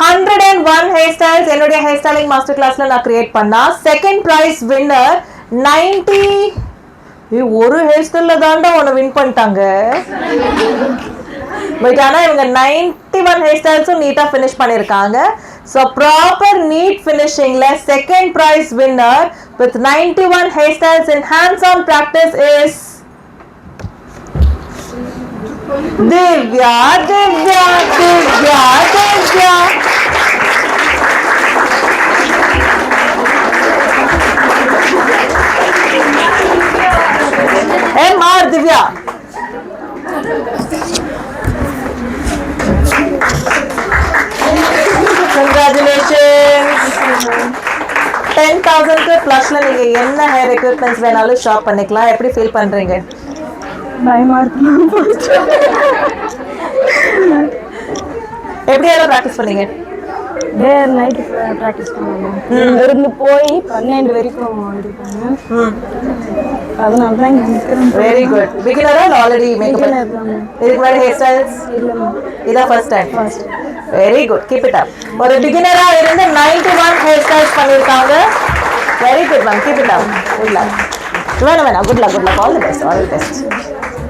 101 hair styles என்னுடைய hair styling master கிளாஸ்ல நான் கிரியேட் பண்ணா செகண்ட் பிரைஸ் வின்னர் 90 ஒரு ஹேர் ஸ்டைல்ல தாண்டா உன்னை வின் பண்ணிட்டாங்க. பட் ஆனா இவங்க 91 ஹேர் ஸ்டைல்ஸும் நீட்டா ஃபினிஷ் பண்ணிருக்காங்க. ஸோ ப்ராப்பர் நீட் ஃபினிஷிங்ல second prize winner with 91 hair styles in hands on practice is Divya. Divya Divya Divya MR Divya. Congratulations. 10,000 ப்ளஸ்ல நீங்க என்ன ஹேர் எக்யூப்மெண்ட்ஸ் வேணாலும் ஷாப் பண்ணிக்கலாம். எப்படி ஃபீல் பண்றீங்க? பயமா இருக்கு. எப்படி எல்லாம் ப்ராக்டிஸ் பண்ணீங்க? டே நைட் ப்ராக்டிஸ் பண்ணுவோம். இருந்து போய் 12 வரைக்கும் வந்திருக்காங்க. அதனால தான் இங்க நிக்கிறேன். Very good. பிகினரா ஆல்ரெடி மேக்கப்? இதுக்கு முன்னாடி ஹேர் ஸ்டைல்ஸ் இல்ல. இதான் first time. Very good. Keep it up. ஒரு பிகினரா இருந்து 91 ஹேர் ஸ்டைல்ஸ் பண்ணிருக்காங்க. Very good ma'am. Keep it up. Good luck. வேணாம் good luck. All the best.